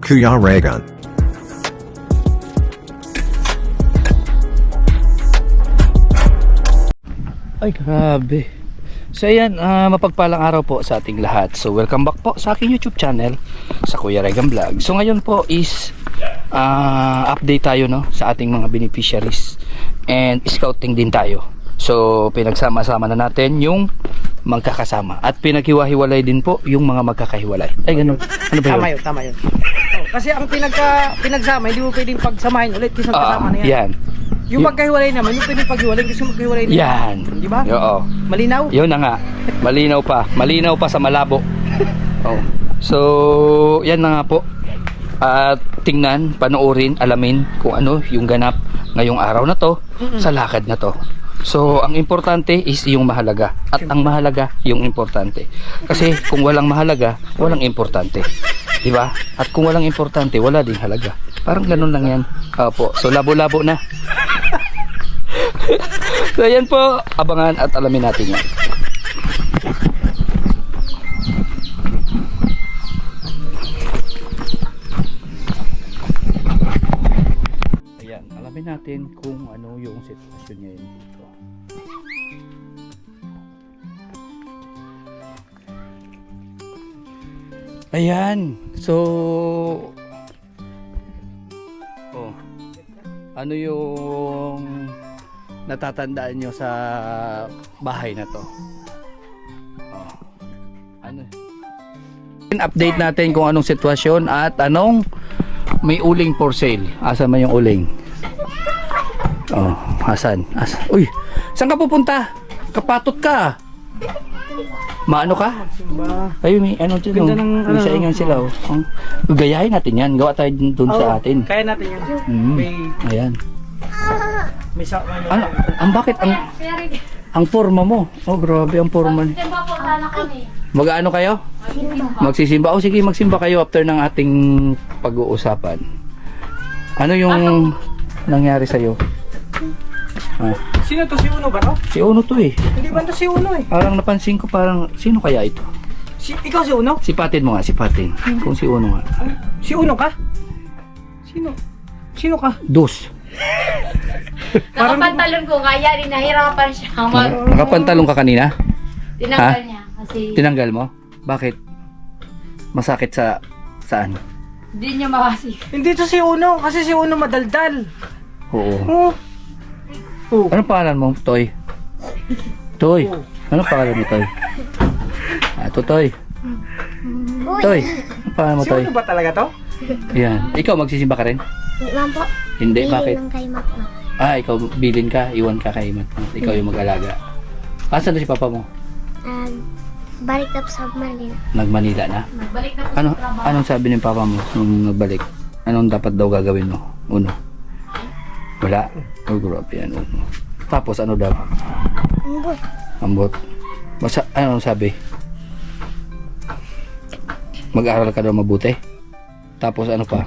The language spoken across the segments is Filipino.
Kuya Regan. Ay, grabe. So ayan, mapagpalang araw po sa ating lahat. So welcome back po sa aking YouTube channel, sa Kuya Regan Vlog. So ngayon po is update tayo, no, sa ating mga beneficiaries. And scouting din tayo. So pinagsama-sama na natin yung magkakasama. At pinaghiwa-hiwalay din po yung mga magkakahiwalay. Ay, ganun. Ano ba yun? Tama yun, tama yun. Oh, kasi ang pinagsama, hindi mo pwedeng pagsamahin ulit kasi kasama na yan. Yan. Yung magkahiwalay naman, yung pwedeng paghiwalay kasi magkahiwalay na Yan. Di ba? Oo. Malinaw? Yun na nga. Malinaw pa. Malinaw pa sa malabo. Oh. So, yan na nga po. At tingnan, panoorin, alamin kung ano yung ganap ngayong araw na to sa lakad na to. So, ang importante is yung mahalaga. At ang mahalaga, yung importante. Kasi kung walang mahalaga, walang importante. Diba? At kung walang importante, wala ding halaga. Parang ganun lang yan. Opo. So, labo-labo na. So, yan po. Abangan at alamin natin yan. Ayan. Alamin natin kung ano yung sitwasyon niya dito. Ayan. So, ano yung natatandaan nyo sa bahay na to? Ano? Update natin kung anong sitwasyon at anong may uling for sale. Asan man yung uling? Asan? Uy, saan ka pupunta? Kapatot ka. Maano ka? Ay, may ano dyan. Ganda ng, May saingan sila. Gayahin natin yan. Gawa tayo dun sa atin. Kaya natin yan. Ayan. May Ano? Bakit ang forma mo? Oh, grabe ang forma. Mag-ano kayo? Magsisimba. Oh, sige, magsimba kayo after ng ating pag-uusapan. Ano yung nangyari sa'yo? Sino to? Si Uno ba to? Si Uno to eh. Hindi ba to si Uno eh? Parang napansin ko, parang sino kaya ito? Ikaw si Uno? Sipatin mo nga, sipatin. Kung si Uno nga. Si Uno ka? Sino? Sino ka? Dos. Nakapantalon ko, kaya rin nahirapan siya. Nakapantalong ka kanina? Tinanggal niya. Kasi Tinanggal mo? Bakit? Masakit sa saan? hindi niya makasik. Hindi to si Uno. Kasi si Uno madaldal. Oo. Anong pangalan mo, Toy? Toy. Anong pangalan mo, Toy? Toy. Toy. Anong pangalan mo, Si Toy? Uno ba talaga to? Yan. Ikaw, magsisimba ka rin? Ma'am po. Hindi, bakit? Lang kay Mac na. Ikaw, bilin ka, iwan ka kay Mat. Ikaw yung mag-alaga. Asan na si papa mo? Balik na po sa Manila. Nag-Manila na? Balik na po sa trabaho. Anong sabi ng papa mo nung nagbalik? Anong dapat daw gagawin mo? Uno? Wala? Oh, grabe yan. Uno. Tapos ano daw? Ambot. Ambot. Anong sabi? Mag-aral ka daw mabuti? Tapos ano pa?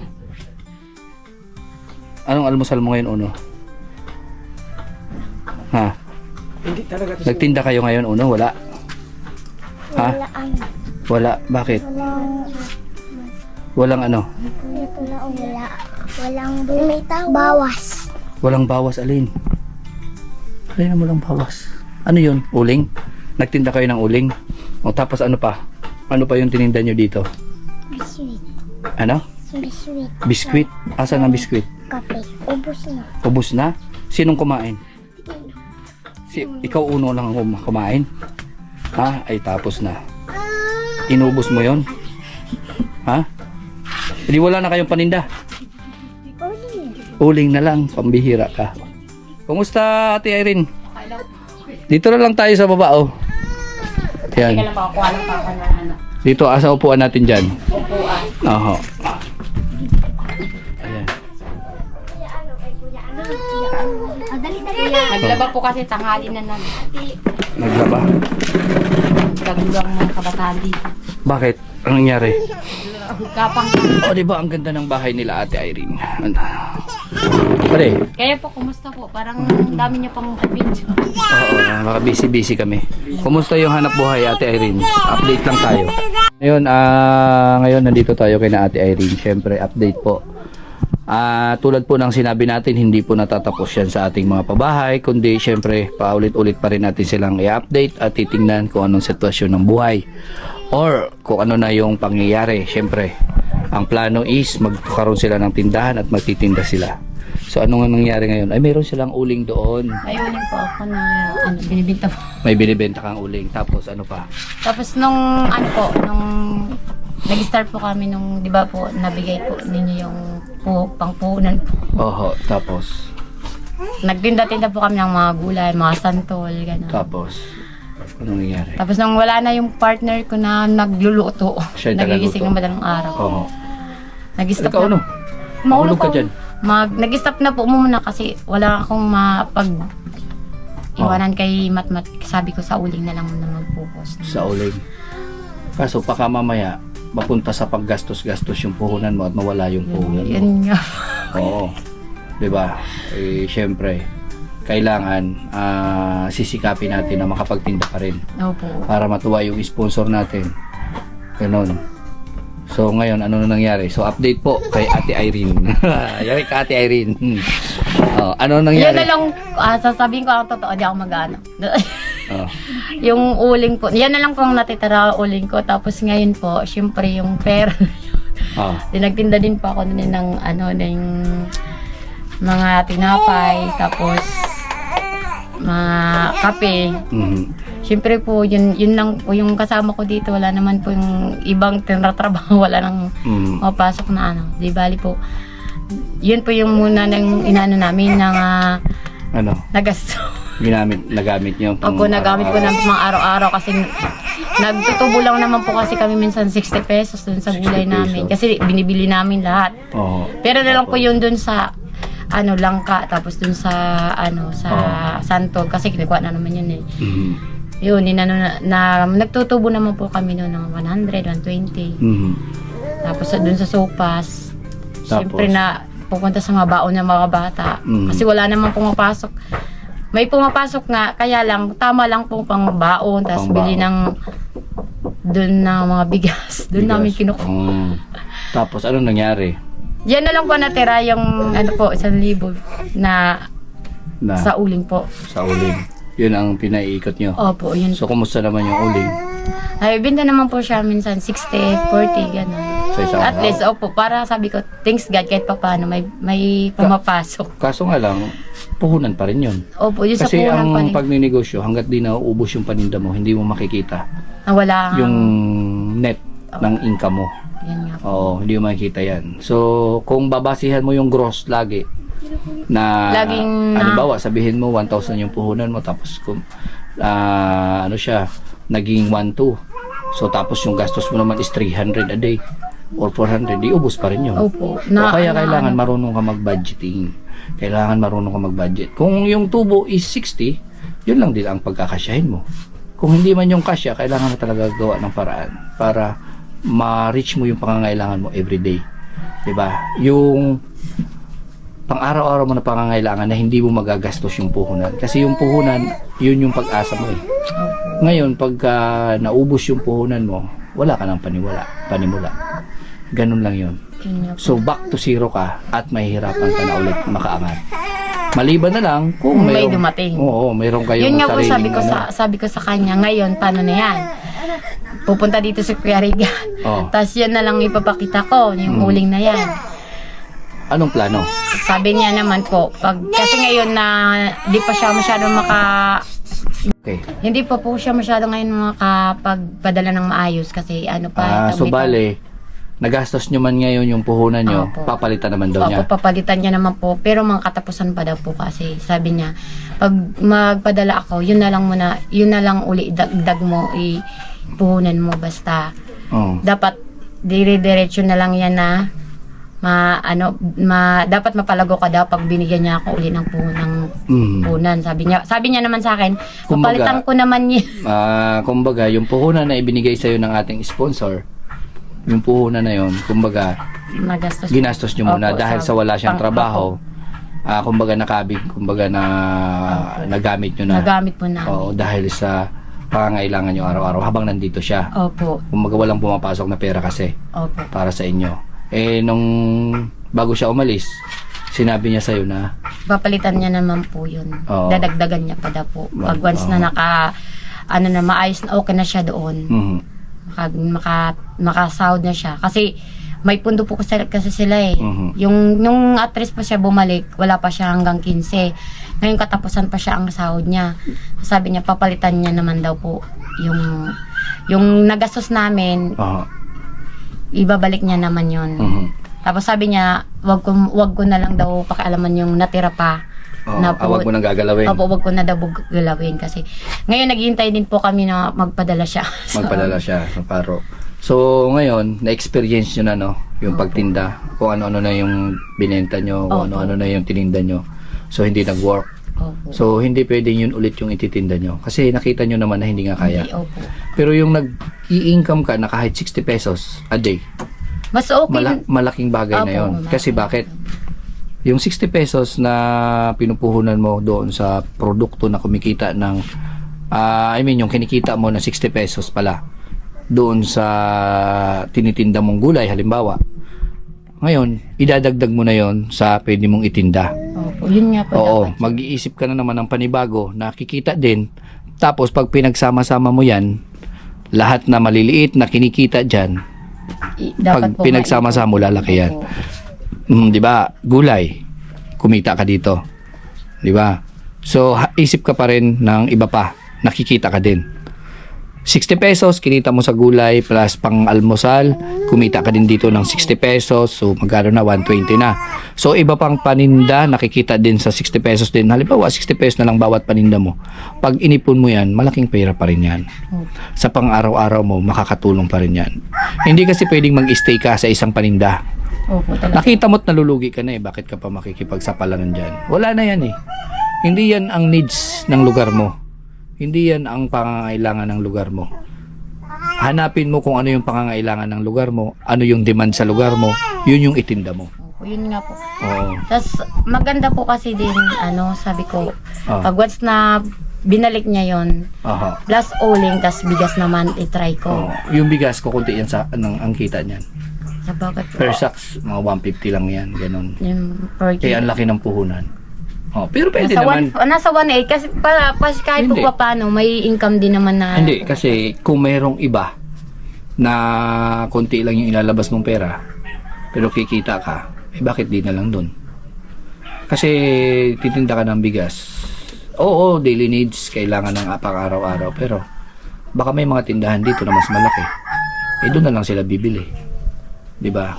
Anong almusal mo ngayon, Uno? Ha? Hindi talaga to si Nagtinda kayo ngayon, Uno? Wala? Ha? Wala ang. Wala? Bakit? Walang. Walang ano? Wala. Walang bawas. Walang bawas, alin? Alin na walang bawas? Ano yun? Uling? Nagtinda kayo ng uling? O tapos ano pa? Ano pa yung tininda nyo dito? Biscuit. Ano? Biscuit. Biskwit? Asan ang biskwit? Kape. Ubus na. Ubus na? Sinong kumain? Ikaw Uno lang ang kumain? Ha? Ay tapos na. Inubos mo yon? Ha? Hindi wala na kayong paninda? Uling na lang, pambihira ka. Kumusta, Ate Irene? Dito na lang tayo sa baba, oh. Yan. Kaya lang makakuha ng papa na ano. Dito, asa upuan natin dyan. Upuan. Oho. Ayan. Dali. Naglaba po kasi tanghali na namin. Naglaba. Kagulang mga kabataan dito. Bakit? Anong nangyari? Kapang. Oh, di ba ang ganda ng bahay nila Ate Irene? Pare. Kaya po, kumusta po? Parang dami niyo pang video. Oo, baka busy kami. Kumusta yung hanap buhay, Ate Irene? Update lang tayo. Ngayon nandito tayo kay na Ate Irene. Siyempre, update po. Tulad po ng sinabi natin, hindi po natatapos yan sa ating mga pabahay, kundi siyempre, paulit-ulit pa rin natin silang i-update at titingnan kung anong sitwasyon ng buhay or kung ano na yung pangyayari. Siyempre, ang plano is magkaroon sila ng tindahan at magtitinda sila. So, ano nga nangyari ngayon? Ay, mayroon silang uling doon. May uling po ako na binibinta po. May binibenta kang uling. Tapos, ano pa? Tapos nung nag-start po kami nung, di ba po, nabigay po ninyo yung pangpunan po. Oho, tapos? Nagtinda-tinda po kami ng mga gulay, mga santol, gano'n. Tapos, anong nangyari? Tapos nung wala na yung partner ko na nagluluto, Siya yung nagigising tagaluto. ng madalang araw. Oho. Nag-stop Ikaw, ano? Mahulog ka dyan. Nag-stop na po muna kasi wala akong iwanan kay Matmat. Sabi ko sa uling na lang muna mag-focus. Sa uling. Kaso, baka mamaya, mapunta sa paggastos-gastos yung puhunan mo at mawala yung puhunan mo. Yun nga. Oo. Diba? Eh, syempre, kailangan sisikapin natin na makapagtinda pa rin Opo. para matuwa yung sponsor natin. Ganon. So, ngayon, ano na nangyari? So, update po kay Ate Irene. Yari ka, Ate Irene. Ano nangyari? Yan na lang, sasabihin ko ang totoo, di ako mag-ano. Oh. Yung uling po, yan na lang po ang natitira uling ko. Tapos ngayon po, syempre yung pera na yun. Oh. Nagtinda din pa ako din ng ng mga tinapay, tapos mga kape. Mhm. Syempre po, yun lang po yung kasama ko dito. Wala naman po yung ibang tinatrabaho, wala nang Mhm. mapasok na Di bali po, yun po yung muna ng inaano namin ng Ano? nagasto. Nagamit nyo? Opo, nagamit ko ng mga araw-araw kasi nagtutubo lang naman po kasi kami minsan 60 pesos dun sa 60 gulay namin. pesos. Kasi binibili namin lahat. Oo. Pero na lang po yun dun sa langka, tapos dun sa santol kasi kinukuha na naman yun eh. Mhm. Yun, nagtutubo naman po kami noon ng 100, 120. Mhm. Tapos dun sa sopas, siyempre na pupunta sa mga baon ng mga bata. Mhm. Kasi wala namang pumapasok. May pumapasok nga, kaya lang, tama lang po pang baon, tapos Pang bili baon. ng dun na mga bigas. Dun namin kinukuha. Tapos, ano nangyari? Yan na lang po natira yung 1,000 na Na, sa uling po. sa uling. Yun ang pinaiikot nyo. Opo, yun. So, kumusta naman yung uling? Ay, binta naman po siya minsan 60, 40, gano'n. Sa isang At araw? least, opo, para sabi ko, thanks God, kahit pa paano, may pumapasok. Kaso nga lang, puhunan pa rin yun. Opo, yun sa Kasi punan pa ang rin. pagninegosyo, hanggat di nauubos yung paninda mo, hindi mo makikita Nawala yung net ng income mo. Yan nga po. Oo, hindi mo makikita yan. So, kung babasihan mo yung gross lagi, na, Laging halimbawa, sabihin mo 1,000 yung puhunan mo, tapos kung, naging 1,200. So, tapos yung gastos mo naman is 300 a day or 400, di ubos pa rin yun. Opo. O kaya kailangan marunong ka mag-budgeting. Kailangan marunong ka mag-budget. Kung yung tubo is 60, yun lang din ang pagkakasyahin mo. Kung hindi man yung kasya, kailangan mo talaga gawa ng paraan para ma-reach mo yung pangangailangan mo everyday. Diba? Yung pang-araw-araw mo na pangangailangan na hindi mo magagastos yung puhunan. Kasi yung puhunan, yun yung pag-asa mo eh. Ngayon, pagka naubos yung puhunan mo, wala ka ng panimula. Ganun lang yun. Yun nga po. So, back to zero ka at mahihirapan ka na ulit makaangat. Maliban na lang kung May mayroong, dumating. Oo, mayroong kayong Yun nga po sariling sabi ko sa kanya, ngayon, paano na yan? Pupunta dito si Kuya Regan. Oh. Tapos yan na lang ipapakita ko, yung uling na yan. Anong plano? Sabi niya naman po, kasi ngayon na di pa siya masyado Okay. hindi pa po siya masyado ngayon makapagpadala ng maayos kasi ano pa. So bale, nagastos nyo man ngayon yung puhunan nyo, Opo. papalitan naman daw niya. Opo, papalitan niya naman po. Pero mga katapusan pa daw po kasi sabi niya, pag magpadala ako, yun na lang uli dagdag mo, ipuhunan mo basta. Oh. Dapat dire-diretso na lang yan na dapat mapalago ka daw pag binigyan niya ako uli ng puhunang ng Mm. puhunan. Sabi niya naman sa akin, Kumbaga, papalitan ko naman yun. Kumbaga, yung puhunan na ibinigay sa'yo ng ating sponsor, yung puhunan na yun, kumbaga, Nagastos. ginastos nyo muna Opo, dahil sa wala siyang pang- trabaho. Kumbaga nakabig, kumbaga nagamit nyo na. Nagamit po namin. Oo, dahil sa pangangailangan nyo araw-araw habang nandito siya. Opo. Kumbaga walang pumapasok na pera kasi Opo. para sa inyo. Nung bago siya umalis, sinabi niya sa'yo na Papalitan niya naman po yun. Oo. Dadagdagan niya pa daw po. Pag once na maayos na okay na siya doon. mhm, Makasahod na siya. Kasi may pundo po kasi sila eh. Mhm. Yung actress pa siya bumalik, wala pa siya hanggang 15. Ngayon katapusan pa siya ang sahod niya. Sabi niya papalitan niya naman daw po yung nagastos namin, aha, ibabalik niya naman yun. mhm. Tapos sabi niya, wag ko na lang daw pakialaman yung natira pa. Oo, Na po- wag mo nang gagalawin. Opo, wag ko na daw galawin kasi ngayon naghihintay din po kami na magpadala siya. So, Magpadala siya sa paro. So, ngayon, na-experience nyo na, no? Yung pagtinda. Kung ano-ano na yung binenta nyo, kung Opo. ano-ano na yung tininda nyo. So, hindi nag-work. Opo. So, hindi pwedeng yun ulit yung ititinda nyo. Kasi nakita nyo naman na hindi nga kaya. Hindi, opo. Pero yung nag-i-income ka na kahit 60 pesos a day, Mas okay. malaking bagay na Opo, yun. malaki. Kasi bakit? Yung 60 pesos na pinupuhunan mo doon sa produkto na kumikita ng, yung kinikita mo na 60 pesos pala, doon sa tinitinda mong gulay, halimbawa. Ngayon, idadagdag mo na yon sa pwede mong itinda. Opo, yun nga po Oo, dapat. mag-iisip ka na naman ng panibago na kikita din. Tapos pag pinagsama-sama mo yan, lahat na maliliit na kinikita dyan, Dapat pag pinagsama-sama mo, lalaki yan. Opo. Di ba? Gulay, kumita ka dito. Di ba? So, isip ka pa rin ng iba pa, nakikita ka din. 60 pesos, kinita mo sa gulay plus pang almusal, kumita ka din dito ng 60 pesos, so magkano na, 120 na. So, iba pang paninda, nakikita din sa 60 pesos din. Halimbawa, 60 pesos na lang bawat paninda mo. Pag inipon mo yan, malaking pera pa rin yan. Opo. Sa pang-araw-araw mo, makakatulong pa rin yan. Hindi kasi pwedeng mag-stay ka sa isang paninda. Opo, talaga. Nakita mo't nalulugi ka na eh. Bakit ka pa makikipagsapalaran dyan? Wala na yan eh. Hindi yan ang needs ng lugar mo. Hindi yan ang pangangailangan ng lugar mo. Hanapin mo kung ano yung pangangailangan ng lugar mo, ano yung demand sa lugar mo, yun yung itinda mo. Opo, yun nga po. Oo. Tapos maganda po kasi din, sabi ko, Ah. pag once na binalik niya yon, Aha. plus uling, tas bigas naman, itry ko. Oo. Yung bigas ko, kunti yan sa ang kita niyan. Sa bakit po? Per sacks, mga 150 lang yan. Ganun. Yung per Kaya ang laki ng puhunan. Oh, pero pwede nasa naman. nasa 1.8 kasi kahit po Hindi. paano may income din naman na Hindi, kasi kung mayroong iba na konti lang yung ilalabas mong pera, pero kikita ka, bakit di na lang dun? Kasi titinda ka ng bigas. Oo, daily needs, kailangan ng pang-araw-araw, pero baka may mga tindahan dito na mas malaki. Doon na lang sila bibili. 'Di ba?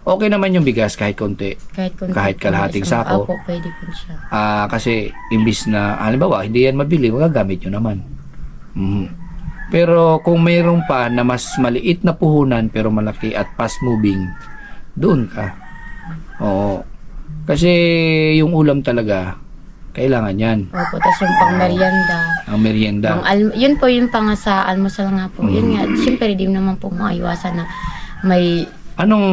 Okay naman yung bigas kahit konti. kahit kalahating sako. Opo, pwede po siya. Kasi imbis na, halimbawa, hindi yan mabili, magagamit nyo naman. Mhm. Pero kung mayroon pa na mas maliit na puhunan pero malaki at fast moving, doon ka. Oo. Kasi yung ulam talaga, kailangan yan. Opo, tapos yung pang merienda. Ang merienda. Yun po yung pang sa almusal nga po. Yun nga, siyempre di naman po maiwasan na may Anong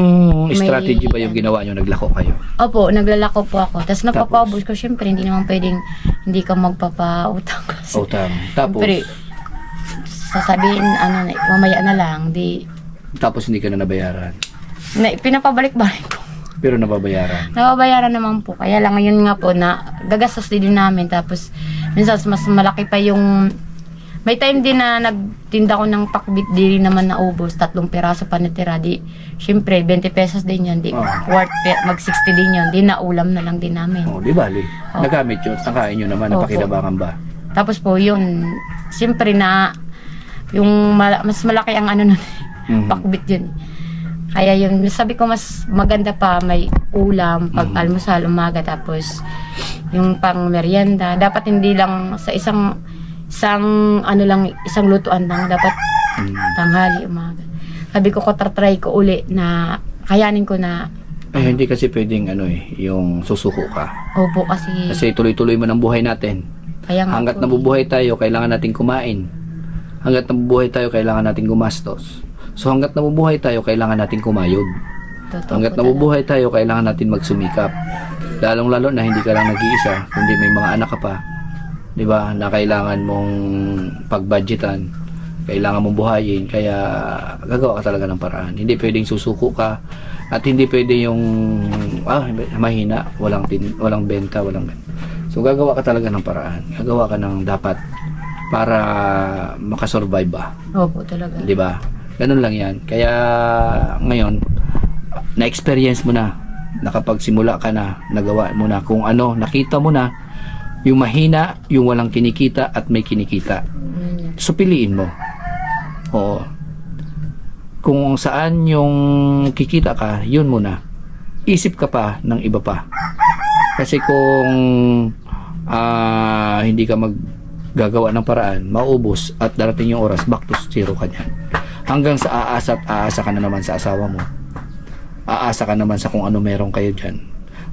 May- strategy ba yung ginawa nyo? Naglako kayo? Opo, naglalako po ako. Tapos napapaubos ko, syempre hindi naman pwedeng hindi ka magpapautang kasi. Utang. Tapos, Siyempre, sasabihin, mamaya na lang, tapos hindi ka na nabayaran. pinapabalik-balik ko. Pero nababayaran. Nababayaran naman po. Kaya lang ngayon nga po na gagastos din namin. Tapos minsan mas malaki pa yung... May time din na nagtinda ko ng pakbit, di rin naman naubos. 3 piraso pa natira. Di, syempre, 20 pesos din yun. Di, mag 60 din yun. Di, naulam na lang din namin. Oh, di bali. Oo. Nagamit yun. Nakain nyo naman. Opo. Napakinabangan ba? Tapos po yun, siyempre na yung mas malaki ang nun, Mhm. pakbit yun. Kaya yun, sabi ko mas maganda pa may ulam pag almusal, umaga, tapos yung pang merienda. Dapat hindi lang sa isang lutuan lang, dapat tanghali, umaga. Sabi ko, try ko uli na kayanin ko na Ay, hindi kasi pwedeng yung susuko ka. Opo, kasi Kasi tuloy-tuloy man ang buhay natin. kaya nga Hanggat po, nabubuhay tayo, kailangan natin kumain. Hanggat nabubuhay tayo, kailangan natin gumastos. So hanggat nabubuhay tayo, kailangan natin kumayod. totoo Hanggat po talaga. nabubuhay tayo, kailangan natin magsumikap. Lalong-lalo na hindi ka lang nag-iisa, kundi may mga anak ka pa. 'Di ba? Na kailangan mong pagbudgetan, kailangan mong buhayin, kaya gagawa ka talaga ng paraan. Hindi pwedeng susuko ka at hindi pwede yung mahina, walang benta. So gagawa ka talaga ng paraan. Gagawa ka ng dapat para makasurvive ba. Opo, talaga. 'Di ba? Ganun lang 'yan. Kaya ngayon na-experience mo na, nakapagsimula ka na, nagawa mo na kung ano, nakita mo na yung mahina, yung walang kinikita at may kinikita. So piliin mo. Oo. Kung saan yung kikita ka, yun muna. Isip ka pa ng iba pa. Kasi kung hindi ka maggagawa ng paraan, maubos at darating yung oras, back to zero ka niyan. Hanggang sa aasa ka na naman sa asawa mo. Aasa ka naman sa kung ano meron kayo dyan.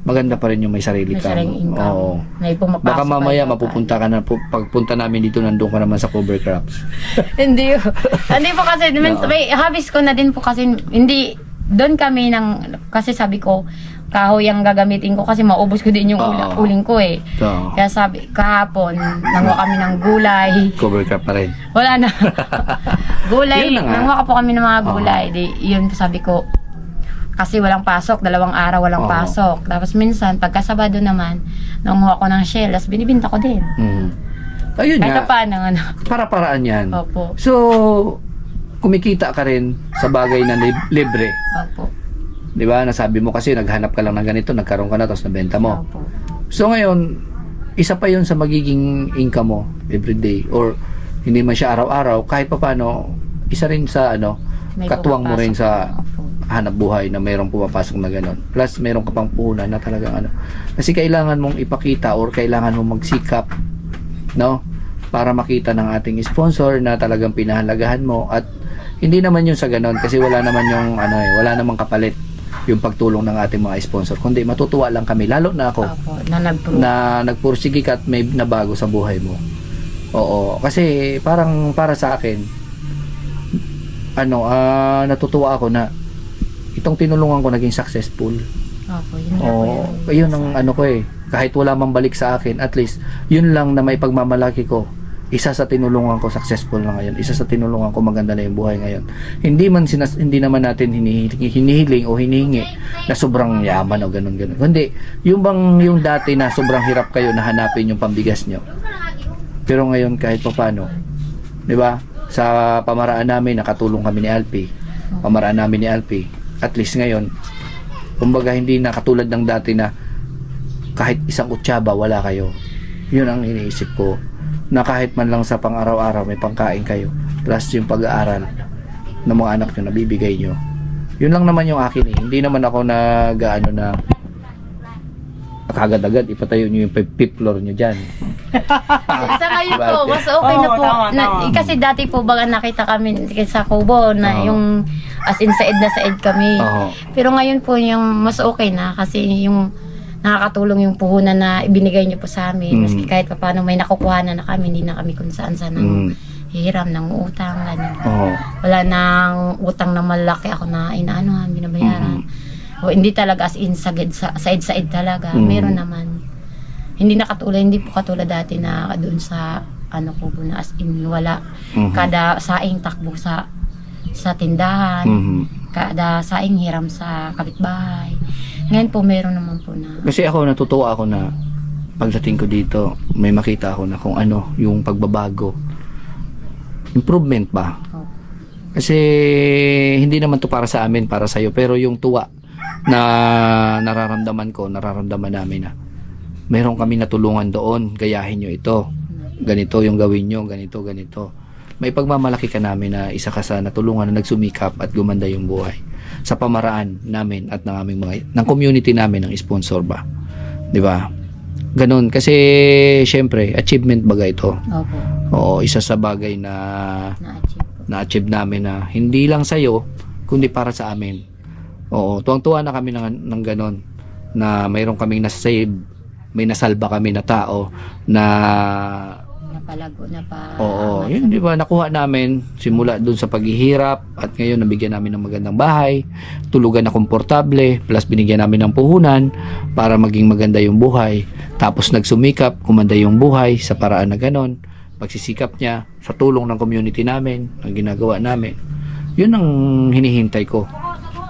Maganda pa rin yung may sarili May ka. sariling income. Oo. May pumapasok Baka mamaya kayo. mapupunta ka na, pagpunta namin dito, nandun ka naman sa cover crops. Hindi po. Hindi po kasi, may habis ko na din po kasi, hindi, doon kami kasi sabi ko, kahoy ang gagamitin ko kasi maubos ko din yung Oo. uling ko eh. So, Kaya sabi, kahapon, nanguha kami ng gulay. cover crop pa rin. Wala na. Gulay, Yun na nga. nanguha po kami ng mga Oo. gulay. Yun sabi ko, kasi walang pasok, 2 araw walang Oo. pasok. Tapos minsan, pagka Sabado naman, nanguha ko ng shell, tapos binibinta ko din. Ayun Kahit nga, paano, para-paraan yan. Opo. So, kumikita ka rin sa bagay na libre. Opo. Di ba? Nasabi mo kasi naghanap ka lang ng ganito, nagkaroon ka na, tapos nabenta mo. Opo. So ngayon, isa pa yun sa magiging income mo everyday, or hindi man siya araw-araw, kahit pa paano, isa rin sa May katuwang mo rin pumapasok. sa Opo. hanap buhay na mayroong pumapasok na gano'n. Plus, mayroong ka pang puhunan na talagang Kasi kailangan mong ipakita or kailangan mong magsikap, no? Para makita ng ating sponsor na talagang pinahalagahan mo, at hindi naman yun sa gano'n kasi wala naman yung wala namang kapalit yung pagtulong ng ating mga sponsor, kundi matutuwa lang kami, lalo na ako Opo. Na nag-prove. na nagpursige ka at may nabago sa buhay mo. Oo, kasi parang para sa akin natutuwa ako na itong tinulungan ko naging successful. Opo, yun nga po Oo, yun. yun ang ko eh. Kahit wala man balik sa akin, at least yun lang na may pagmamalaki ko. Isa sa tinulungan ko successful na ngayon. Isa sa tinulungan ko maganda na yung buhay ngayon. Hindi naman natin hinihiling o hinihingi na sobrang yaman o ganun. Kundi yung dati na sobrang hirap kayo na hanapin yung pambigas nyo. Pero ngayon kahit paano, 'di ba? Sa pamaraan namin nakatulong kami ni Alpi. Pamaraan namin ni Alpi. At least ngayon, kumbaga hindi na katulad ng dati na kahit isang kutsaba wala kayo. Yun ang iniisip ko, na kahit man lang sa pang-araw-araw may pangkain kayo, plus yung pag-aaral ng mga anak nyo nabibigay nyo. Yun lang naman yung akin eh. Hindi naman ako na kagad-agad ipatayo nyo yung 5th floor nyo dyan. Sa ngayon po, Bakit? mas okay na Oo, po. tama. Kasi dati po baga nakita kami sa Kubo na Oo. yung as in said na said kami. Oo. Pero ngayon po yung mas okay na kasi yung nakakatulong yung puhunan na ibinigay niyo po sa amin. Maski kahit pa paano may nakukuha na kami, hindi na kami kung saan ng hiram, ng utang, gano'n. Oo. Wala nang utang na malaki ako na binabayaran. O hindi talaga as in side talaga. Meron naman. Hindi po katulad dati na doon sa Kubo na as in wala. Kada saing takbo sa tindahan. Kada saing hiram sa kapitbahay. Ngayon po meron naman po na. Kasi ako natutuwa ako na pagdating ko dito, may makita ako na kung ano yung pagbabago. Improvement ba? Oh. Kasi hindi naman to para sa amin, para sa iyo, pero yung tuwa na nararamdaman namin na meron kami natulungan doon, gayahin nyo ito. Ganito yung gawin nyo, ganito. May pagmamalaki ka namin na isa ka sa natulungan na nagsumikap at gumanda yung buhay sa pamaraan namin at ng aming ng community namin, ng sponsor ba. 'Di ba? Ganun kasi syempre achievement baga ito. Opo. Oo, isa sa bagay na Na-achieve po. na-achieve namin na hindi lang sa iyo kundi para sa amin. Oo, tuwang-tuwa na kami ng ganon na mayroon kaming nasave, may nasalba kami na tao na Napalago na pa. oo, yun di ba nakuha namin simula dun sa paghihirap at ngayon nabigyan namin ng magandang bahay, tulugan na komportable, plus binigyan namin ng puhunan para maging maganda yung buhay. Tapos nagsumikap, kumanda yung buhay sa paraan na ganon. Pagsisikap niya sa tulong ng community namin, ang ginagawa namin. Yun ang hinihintay ko.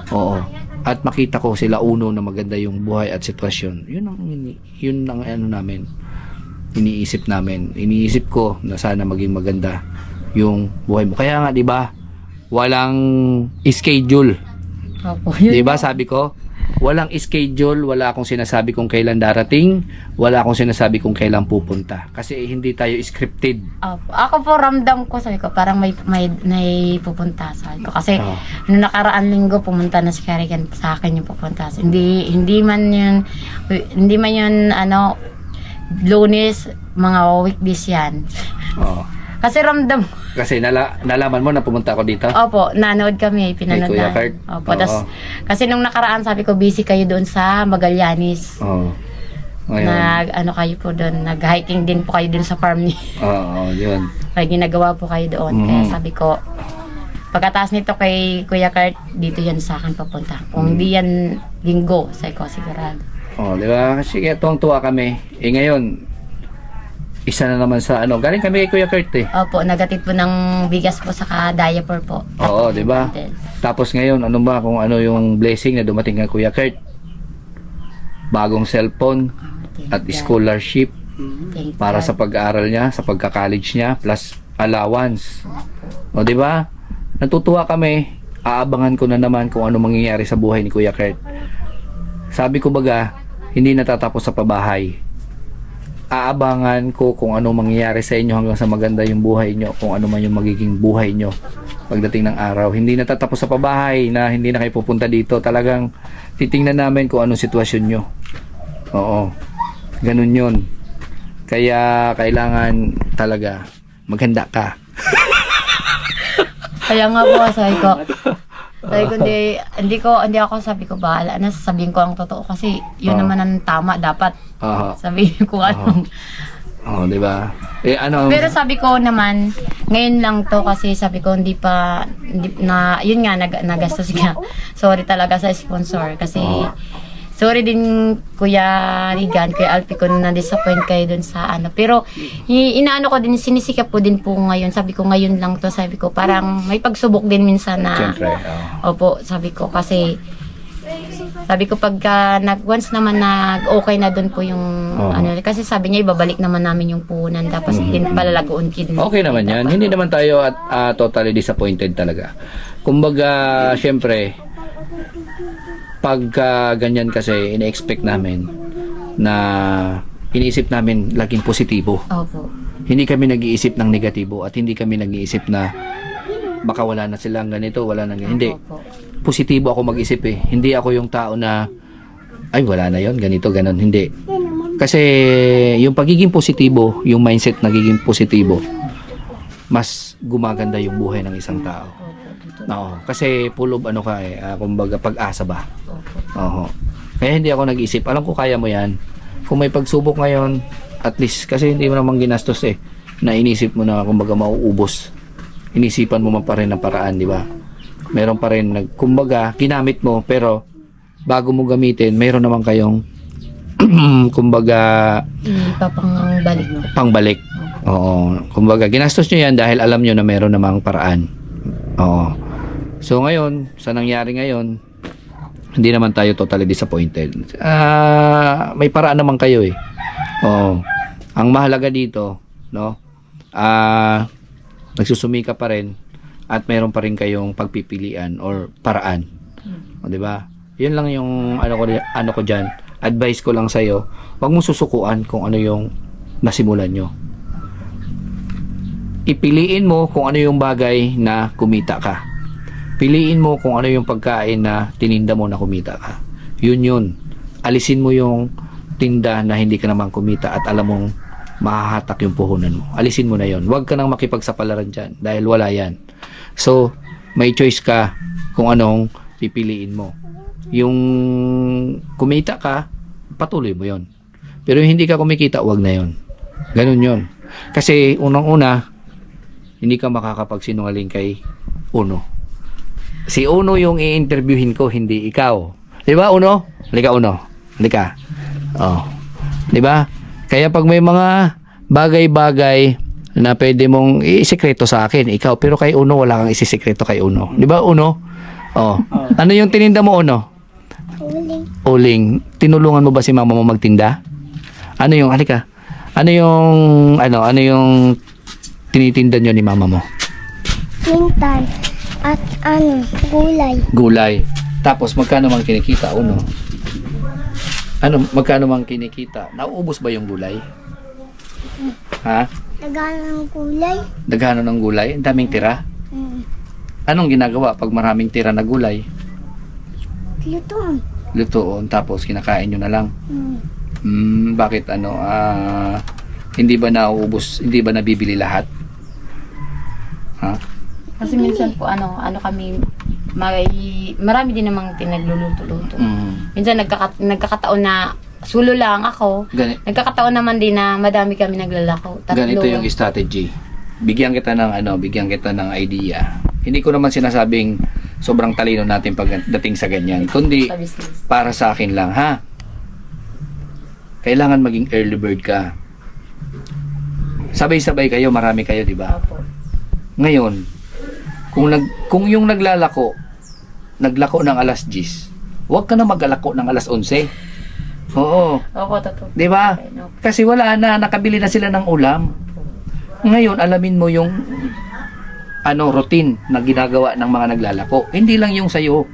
Oo. At makita ko sila uno na maganda yung buhay at sitwasyon. Yun ang ano namin. Iniisip namin. Iniisip ko na sana maging maganda yung buhay mo. Kaya nga 'di ba? Walang schedule. Opo, yun. 'Di ba sabi ko? Walang schedule, wala akong sinasabi kung kailan darating, wala akong sinasabi kung kailan pupunta. Kasi hindi tayo scripted. Opo. Ako po ramdam ko, sabi ko, parang may pupunta, sabi ko. Kasi, Oo. nung nakaraan linggo, pumunta na si Karigan sa akin yung pupunta. Hindi man yun, Lunes, mga weekdays yan. Oo. Kasi ramdam, Kasi nalaman mo na pumunta ako dito. opo, nanood kami, pinanood Kay Kuya na. Kurt? Opo, Oo. tas, kasi nung nakaraan, sabi ko, busy kayo doon sa Magallanes. Oo. Ngayon. Kayo po doon, nag-hiking din po kayo doon sa farm niyo. Oo, yun. May ginagawa po kayo doon. Mm. Kaya sabi ko, pagkataas nito kay Kuya Kurt, dito yan sa akin papunta. Kung hindi yan linggo, sabi ko, sigurado. Oh, di ba? Kasi kaya tuwang-tuwa kami. Ngayon, isa na naman sa galing kami kay Kuya Kurt eh. Opo, nagatid po ng bigas po sa diaper po. Oo, di ba? Tapos ngayon, kung ano yung blessing na dumating kay Kuya Kurt? Bagong cellphone at scholarship para sa pag-aaral niya, sa pagka-college niya, plus allowance. O, di ba? Natutuwa kami. Aabangan ko na naman kung ano mangyayari sa buhay ni Kuya Kurt. Sabi ko baga, hindi natatapos sa pabahay. Aabangan ko kung ano mangyayari sa inyo hanggang sa maganda yung buhay nyo, kung ano man yung magiging buhay nyo pagdating ng araw. Hindi natatapos sa pabahay na hindi na kayo pupunta dito. Talagang titingnan namin kung anong sitwasyon nyo. Oo. Ganun yun. Kaya kailangan talaga maghanda ka. Kaya nga po, sabi ko, hindi ako sabi ko, bahala na, sasabihin ko ang totoo kasi yun naman ang tama, dapat Aha. sabihin ko anong. Oo, di ba? Pero sabi ko naman, ngayon lang to kasi sabi ko hindi yun nga, nagastos nga. Sorry talaga sa sponsor kasi, sorry din Kuya Rigan, Kuya Alpi ko na-disappoint kayo dun sa Pero, inaano ko din, sinisikap ko din po ngayon. Sabi ko ngayon lang to, sabi ko parang may pagsubok din minsan na. Siyempre. Opo, sabi ko kasi, sabi ko pagka once naman okay na dun po yung kasi sabi niya ibabalik naman namin yung puhunan tapos din palalagoon din. Okay naman yan. Hindi naman tayo totally disappointed talaga. Kumbaga, syempre, pagka ganyan kasi, ina-expect namin na iniisip namin laging positibo. Opo. Hindi kami nag-iisip ng negatibo at hindi kami nag-iisip na baka wala na silang ganito, wala na ganito. Hindi. Opo. Positibo ako mag-isip eh. Hindi ako yung tao na ay wala na yon ganito, ganon. Hindi. Kasi yung pagiging positibo, yung mindset nagiging positibo, mas gumaganda yung buhay ng isang tao. Oo. Kasi full of kumbaga pag-asa ba. Oo. Kaya hindi ako nag-isip. Alam ko kaya mo yan. Kung may pagsubok ngayon, at least, kasi hindi mo naman ginastos eh, na inisip mo na kumbaga mauubos. Inisipan mo man pa rin ang paraan, di ba? Meron pa rin, kumbaga, ginamit mo, pero bago mo gamitin, meron naman kayong kumbaga pangbalik. Oo. Kumbaga, ginastos nyo yan dahil alam nyo na meron namang paraan. Oo. So ngayon, sa nangyari ngayon, hindi naman tayo totally disappointed. May paraan naman kayo eh. Oo. Ang mahalaga dito, no? Nagsusumika pa rin at meron pa rin kayong pagpipilian or paraan. O, di ba? Yun lang yung ano ko diyan. Advice ko lang sa iyo, wag mong susukuan kung ano yung nasimulan nyo. Ipiliin mo kung ano yung bagay na kumita ka. Piliin mo kung ano yung pagkain na tininda mo na kumita ka. Yun. Alisin mo yung tinda na hindi ka naman kumita at alam mong mahahatak yung puhunan mo. Alisin mo na yon. Huwag ka nang makipagsapalaran dyan dahil wala yan. So, may choice ka kung anong pipiliin mo. Yung kumita ka, patuloy mo yon. Pero yung hindi ka kumikita, wag na yon. Ganun yon. Kasi unang-una, hindi ka makakapagsinungaling kay Uno. Si Uno yung i-interviewin ko, hindi ikaw. Di ba, Uno? Halika, Uno. Halika. Oh. Di ba? Kaya pag may mga bagay-bagay na pwede mong isikreto sa akin, ikaw, pero kay Uno, wala kang isisikreto kay Uno. Di ba, Uno? Oh. Ano yung tininda mo, Uno? Uling. Uling. Tinulungan mo ba si mama mo magtinda? Ano yung, halika. Ano yung tinitinda nyo ni mama mo? Mintan. At gulay. Gulay. Tapos, magkano mang kinikita, Uno? Magkano mang kinikita? Nauubos ba yung gulay? Ha? Tagaan ng gulay. Daghano ng gulay? Ang daming tira? Anong ginagawa pag maraming tira na gulay? Lutoon. Lutoon, tapos kinakain nyo na lang. Bakit hindi ba nauubos, hindi ba nabibili lahat? Ha? Kasi minsan po kami marami din namang pinagluluto-luto. Minsan nagkakataon na sulo lang ako. Nagkakataon naman din na madami kami naglalako. Ganito yung strategy. Bigyan kita ng idea. Hindi ko naman sinasabing sobrang talino natin pagdating sa ganyan. Kundi sa business. para sa akin lang, ha? Kailangan maging early bird ka. Sabay-sabay kayo, marami kayo, di ba? Opo. Ngayon, kung yung naglako ng alas 10, huwag ka na maglalako ng alas 11. Oo. Opo, totoo. 'Di ba? Kasi wala na, nakabili na sila ng ulam. Ngayon, alamin mo yung routine na ginagawa ng mga naglalako. Hindi lang yung sayo.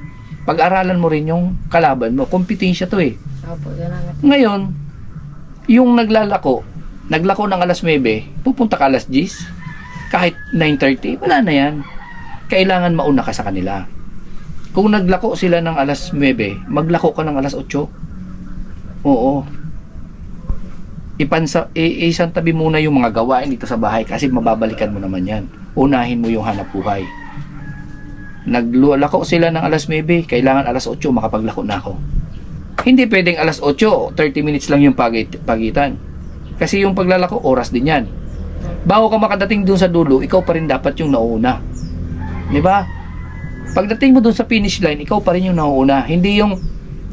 Pag-aralan mo rin yung kalaban mo. Kompetensya to eh. Opo, salamat. Ngayon, yung naglako ng alas 9, pupunta ka alas 10. Kahit 9:30, wala na yan. Kailangan mauna ka sa kanila. Kung naglako sila ng alas 9, maglako ka ng alas 8. Oo. Isang tabi muna yung mga gawain dito sa bahay kasi mababalikan mo naman yan. Unahin mo yung hanap buhay. Naglako sila ng alas 9, kailangan alas 8 makapaglako na ako. Hindi pwedeng alas 8, 30 minutes lang yung pagitan. Kasi yung paglalako, oras din yan. Bago ka makadating dun sa dulo, ikaw pa rin dapat yung nauuna. Di ba? Pagdating mo dun sa finish line, ikaw pa rin yung nauuna. Hindi yung,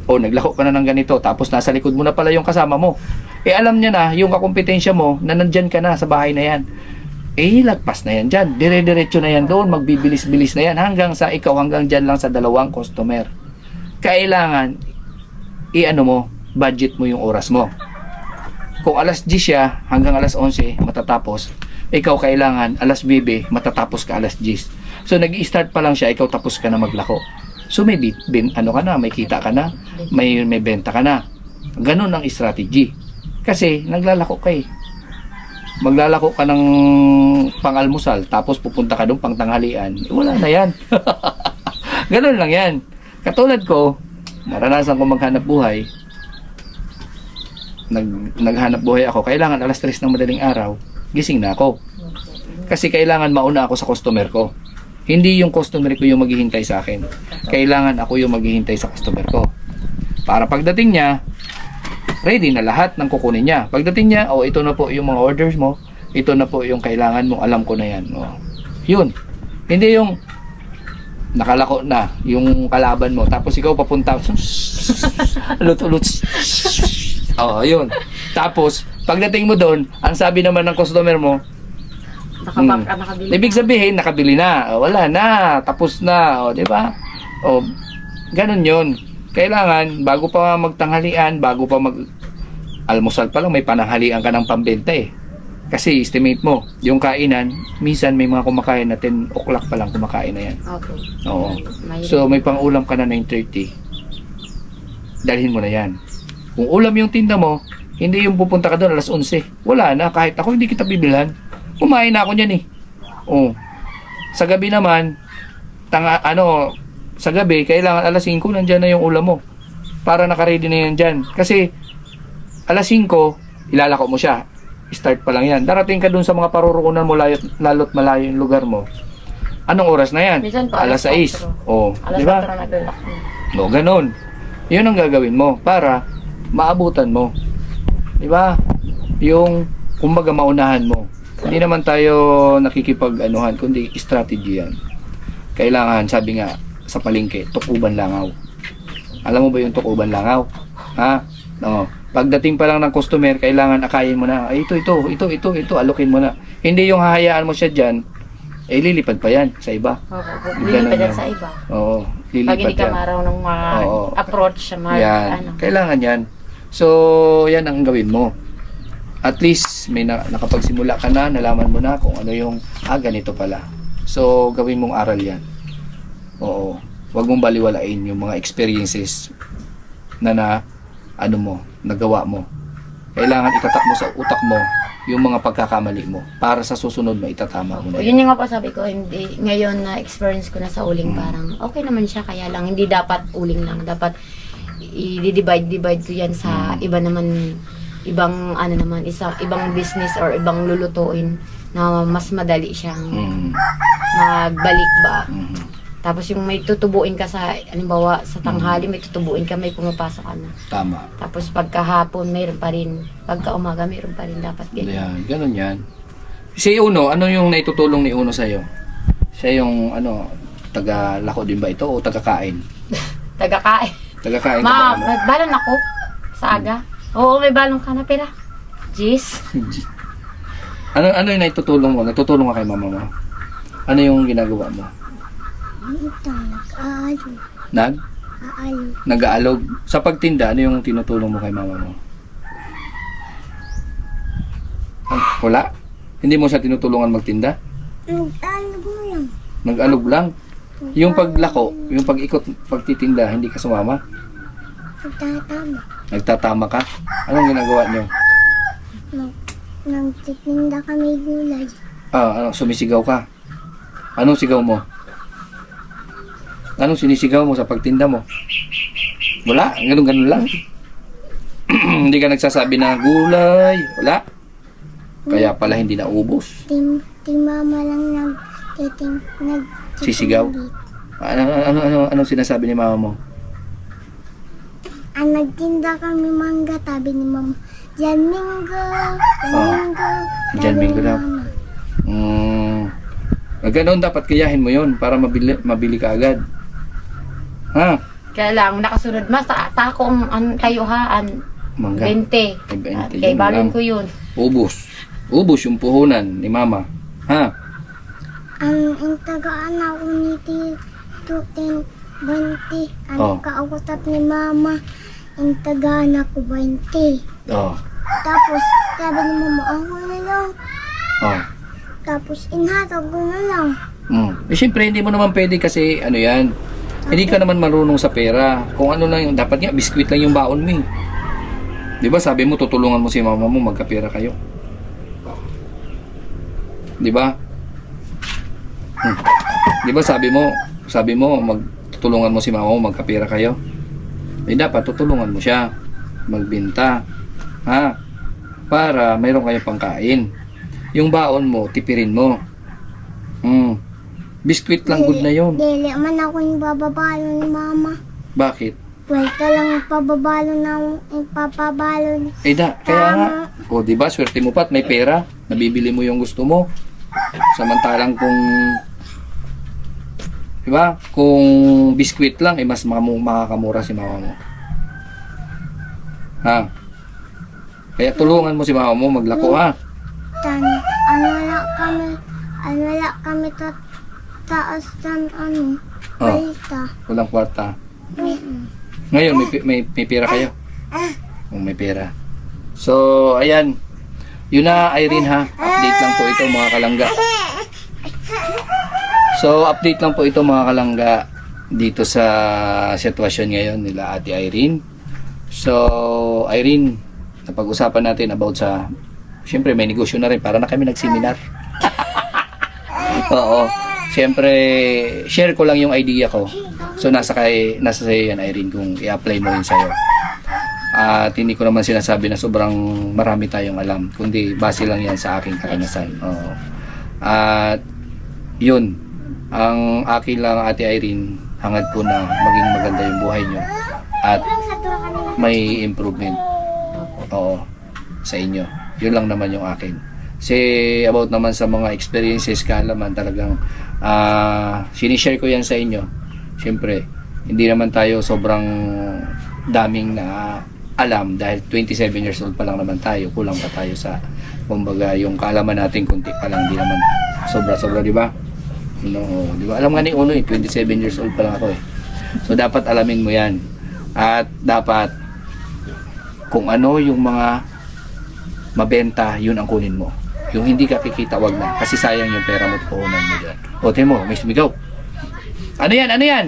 naglako ka na ng ganito, tapos nasa likod mo na pala yung kasama mo. Alam niya na, yung kakompetensya mo, na nandyan ka na sa bahay na yan. Lagpas na yan dyan. Dire-diretso na yan doon, magbibilis-bilis na yan, hanggang hanggang dyan lang sa 2 customer. Kailangan, budget mo yung oras mo. Kung alas 10 siya, hanggang alas 11 matatapos, ikaw kailangan alas 9 matatapos ka alas 10. So nag-i-start pa lang siya, ikaw tapos ka na maglako. So may may kita ka na, may benta ka na. Ganun ang strategy. Kasi naglalako ka eh. Maglalako ka ng pang-almusal, tapos pupunta ka doon pang tanghalian. Wala na yan. Ganun lang yan. Katulad ko, naranasan ko maghanap buhay. Naghanap buhay ako, kailangan alas 3 ng madaling araw, gising na ako. Kasi kailangan mauna ako sa customer ko. Hindi yung customer ko yung maghihintay sa akin. Kailangan ako yung maghihintay sa customer ko. Para pagdating niya, ready na lahat ng kukunin niya. Pagdating niya, ito na po yung mga orders mo, ito na po yung kailangan mo, alam ko na yan. Yun. Hindi yung nakalako na yung kalaban mo, tapos ikaw papunta lut-lut. Yun. Tapos, pagdating mo doon, ang sabi naman ng customer mo, Nakabili. ibig sabihin, nakabili na. Wala na. Tapos na. Di ba? Ganun yun. Kailangan, bago pa magtanghalian, bago pa almusal pa lang, may pananghalian ka ng pambenta eh. Kasi estimate mo, yung kainan, minsan may mga kumakain na 10 o'clock pa lang kumakain na yan. Okay. Oo. So, may pang-ulam ka na 9:30. Dalhin mo na yan. Kung ulam yung tinda mo, hindi yung pupunta ka doon alas 11. Wala na, kahit ako hindi kita bibilhan. Kumain na ako niyan eh. Sa gabi naman, sa gabi, kailangan alas 5, nandyan na yung ulam mo. Para nakaready na yan dyan. Kasi, alas 5, ilalako mo siya. Start pa lang yan. Darating ka dun sa mga paruroonan mo, lalo't malayo yung lugar mo. Anong oras na yan? Minsan po, alas alas 6. 4. Oh, Alas di ba? 4 naglalak na. No, ganun. Yun ang gagawin mo para maabutan mo. Di ba? Yung, kumbaga, maunahan mo. Hindi naman tayo nakikipag-anuhan, kundi strategy yan. Kailangan, sabi nga, sa palengke, tukuban langaw. Alam mo ba yung tukuban langaw? Ha? No. Pagdating pa lang ng customer, kailangan akayin mo na, ay, ito, alokin mo na. Hindi yung hahayaan mo siya dyan, eh, lilipad pa yan sa iba. Opo. Ganun Lilipad yan yan. sa iba. Oo, Pag lilipad hindi ka yan. marunong Oo. approach sa mga Yan. ano. Kailangan yan. So, yan ang gawin mo. At least, may nakapagsimula ka na, nalaman mo na kung ano yung, ganito pala. So, gawin mong aral yan. Oo. Huwag mong baliwalain yung mga experiences na ano mo, nagawa mo. Kailangan itatak mo sa utak mo yung mga pagkakamali mo para sa susunod mo itatama mo na yan. Yun yung nga po sabi ko, hindi, ngayon na experience ko na sa uling, parang okay naman siya, kaya lang, hindi dapat uling lang, dapat i-divide ko yan sa iba naman, ibang ano naman, ibang business or ibang lulutuin na mas madali siyang magbalik ba. Tapos yung may tutubuin ka sa, halimbawa sa tanghali, may tutubuin ka, may pumapasok ka na. Tama. Tapos pagkahapon, mayroon pa rin. Pagka umaga, mayroon pa rin. Dapat ganyan. Yan, ganun yan. Si Uno, ano yung naitutulong ni Uno sa'yo? Siya yung, taga-lako din ba ito o taga-kain? Tagakain. Taga-kain ka ba? Ma, may balon ako sa aga. Oo, may balon ka na, pera. Jeez. Ano yung naitutulong mo? Natutulong ka kay mama mo? Ano yung ginagawa mo? Ito, nag-aalo. Aalo. Nag-aalog. Sa pagtinda, ano yung tinutulong mo kay mama mo? Wala? Hindi mo siya tinutulungan magtinda? Nag-aalo mo lang. Nag-alog lang? Yung paglako, yung pag-ikot, pagtitinda, hindi ka sumama? Nagtatama. Nagtatama ka? Anong ginagawa niyo? Nagtitinda kami gulay. Sumisigaw ka? Anong sigaw mo? Anong sinisigaw mo sa pagtinda mo? Wala? Ganun lang? Hindi ka nagsasabi na gulay? Wala? Kaya pala hindi naubos. Ti mama lang Sisigaw? Anong sinasabi ni mama mo? Nagtinda kami mangga, tabi ni mama. Jan Minggo, Jan Minggo daw. Ganoon dapat kayahin mo yon para mabili ka agad. Ha? Kaya lang, nakasunod. Mas, takong kayuhaan. Mangga. 20. Ay, 20, Kay yun balon lang. ko yun. Ubus yung puhunan ni mama. Ha? Ang tagaan ako ni Tito Banti. Oh. Kaukutat ni mama. Ang tagaan ako 20. Oh. Tapos, sabi ni mama, ako na lang. Oh. Tapos, inhatag ko na lang. Siyempre, hindi mo naman pwede kasi, yan, hindi ka naman marunong sa pera. Kung ano lang yung, dapat nga, biskwit lang yung baon mo eh. Di ba, sabi mo, tutulungan mo si mama mo, magkapera kayo. Di ba? Di ba, sabi mo, tutulungan mo si mama mo, magkapera kayo. Eh, dapat, tutulungan mo siya, magbenta. Ha? Para, mayroon kayong pangkain. Yung baon mo, tipirin mo. Biskwit lang, good na yun. Dili man ako yung bababalo ni mama. Bakit? Pwede lang pababalo ng ipapabalo. Kaya nga. O, diba, swerte mo pa at may pera. Nabibili mo yung gusto mo. Samantalang kung, diba, kung biskwit lang, mas makakamura si mama mo. Ha? Kaya tulungan mo si mama mo, maglako ha. Wala kami taas ng balita. Walang kwarta. Ngayon, may pera kayo? May pera. So, ayan. Yun na, Irene ha. Update lang po ito mga kalangga. So, update lang po ito mga kalangga dito sa sitwasyon ngayon nila Ate Irene. So, Irene, napag-usapan natin about sa, siyempre may negosyo na rin para na kami nagseminar. Oo. Siyempre, share ko lang yung idea ko. So, nasa sa'yo yan, Irene, kung i-apply mo rin sa'yo. At hindi ko naman sinasabi na sobrang marami tayong alam. Kundi, base lang yan sa aking karanasan. Oo. At, yun. Ang akin lang, Ate Irene, hangad ko na maging maganda yung buhay nyo at may improvement. Oo, sa inyo. Yun lang naman yung akin. Kasi about naman sa mga experiences, kaalaman talagang sinishare ko yan sa inyo. Siyempre, hindi naman tayo sobrang daming na alam dahil 27 years old pa lang naman tayo. Kulang pa tayo sa, kumbaga, yung kaalaman natin kunti pa lang, hindi naman sobra-sobra, di ba? No, di ba? Alam nga ni Uno 27 years old pa lang ako eh. So dapat alamin mo 'yan. At dapat kung ano yung mga mabenta, yun ang kunin mo. Yung hindi ka kikita, wag na. Kasi sayang yung pera mo, puhunan mo dyan. O, tingin mo, may sumigaw. Ano yan? Ano yan?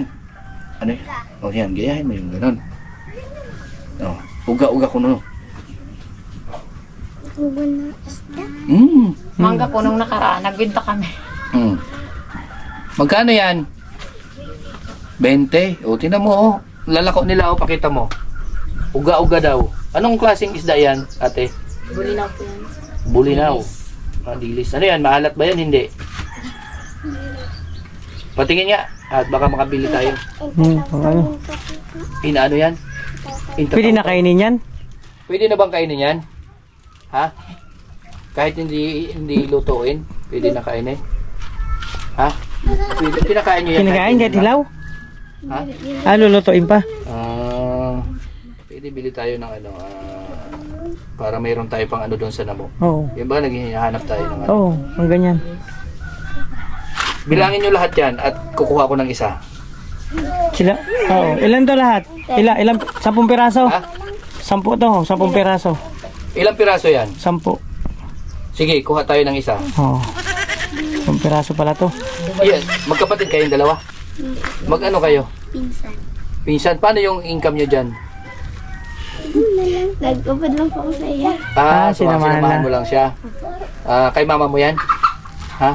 Ano yan? O, yan, gayahin mo yung ganun. O, uga-uga ko no. Ugo na isda. Mangga po nung nakaraan, nagbenta kami. Magkano yan? 20. O, tingnan mo, oh. Lalako nila, oh, pakita mo. Uga-uga daw. Anong klaseng isda yan, ate? Bulinaw po yan. Bulinaw. Dilis. Ano yan? Maalat ba yan? Hindi. Patingin nga. At baka makabili tayo. Ano? Inaano yan? Pwede na kainin yan? Pwede na bang kainin yan? Ha? Kahit hindi lutuin, pwede na kainin? Ha? Pwede, kinakain nyo yan? Kinakain kahit hilaw? Ha? Lulutuin pa? Pwede bili tayo ng ano, para mayroon tayo pang ano doon sa namo. Oo. Yung ba naghihanap tayo ng ano? Oo, ang ganyan. Bilangin nyo lahat yan at kukuha ko ng isa. Sila? Oo. Ilan to lahat? Ilan? 10 piraso? Ha? 10 to, 10 piraso. Ilang piraso yan? 10. Sige, kuha tayo ng isa. Oo. 10 piraso pala to. Yan, magkapatid kayong dalawa? Mag-ano kayo? Pinsan. Pinsan, paano yung income nyo dyan? Nagupad lang po ako sa iya. Sinamahan sinamahan na. mo lang siya. Kay mama mo yan? Ha?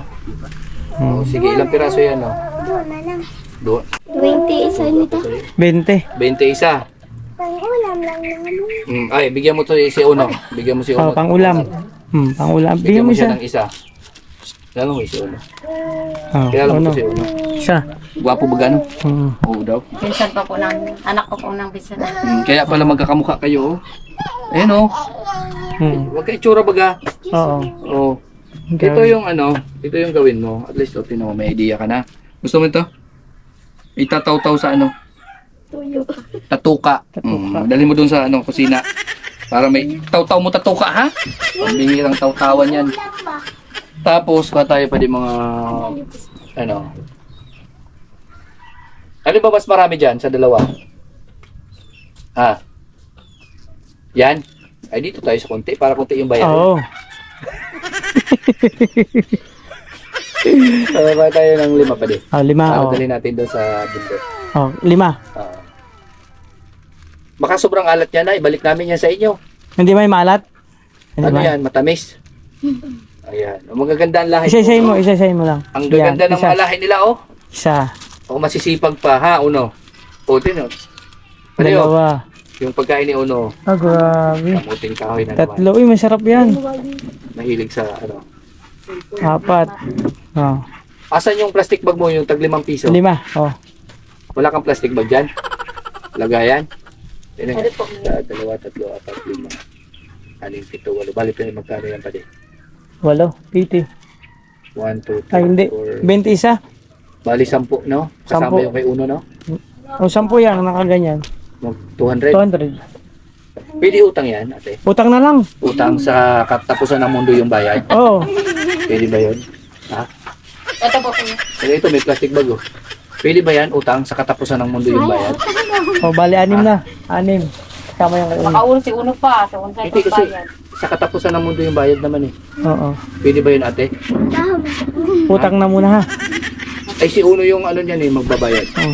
Oh, sige, ilang piraso yan, no? Doon na lang. Doon. 20 isa nito. 20. 21. Pang-ulam lang naman. Ay, bigyan mo to si Uno. Bigyan mo si Uno. Oh, pang-ulam. Pang-ulam. Bigyan Bigyan mo mo siya isa. ng isa. Lalo mo si Uno. Oh, Kilala mo ano? to si Uno. Isa. Gwapo ba gano'n? Oo. Oo daw. Pinsan pa po ng, anak ko po ng pinsan. Kaya pala magkakamukha kayo, oh. Ayan, oh. Huwag ka itsura baga. Oo. Oh. Ito yung ano, ito yung gawin mo. At least, tinan mo, may idea ka na. Gusto mo ito? Itataw-taw sa ano? Tuyo. Tatuka. Dali mo dun sa ano, kusina. Para may taw-taw mo tatuka, ha? Pambihirang taw-tawan yan. Tapos, pa tayo pa din mga, ano. Ano ba mas marami dyan sa dalawa? Ha? Yan? Ay, dito tayo sa konti. Para konti yung bayan. Oo. Para tayo ng 5 pa din. 5. Para Oo. dali natin doon sa bundok. Oh, 5. Baka sobrang alat yan na, ibalik namin yan sa inyo. Hindi may malat? Hindi Ano ba? yan, matamis. Ayan, ang magaganda ang lahi. Isa-isahin mo lang. Ang gaganda ng Yan, mga lahi nila, oh. Isa. O masisipag pa, ha, Uno. O, din, oh. Ano yun? Dalawa. Yung pagkain ni Uno, Ah, grabe. kamuting kahoy na naman. 3. Uy, masarap yan. Mahilig sa, ano. 4. Oh. Asan yung plastic bag mo, yung tag 5 piso? 5. Oh. Wala kang plastic bag dyan? Lagayan? Yan nga. 2, 3, 4, 5, 6, 7, 8. Bali pa yung magkano yan pa din. 8. 80. 1, 2, 3, Ay, hindi. 4. 20 isa. Bali 10, no? Kasama 10. yung kay Uno, no? O, 10 yan. Nakaganyan. Mag 200. 200. Pwede utang yan, ate. Utang na lang. Utang sa katapusan ng mundo yung bayad. Oo. Pwede ba yun? Ha? Ito po po. Ito, may plastic bag, oh. Pwede ba yan, utang sa katapusan ng mundo yung bayad? O, bali 6 na. 6. Kasama yung kayo. Makaulo si Uno pa. So, kung sa'yo Hindi kasi bayad. sa katapusan ng mundo yung bayad naman eh. Oo. Pwede ba yun, ate? Utang na muna ha. Ay, si Uno yung ano niyan eh, magbabayad. Oo.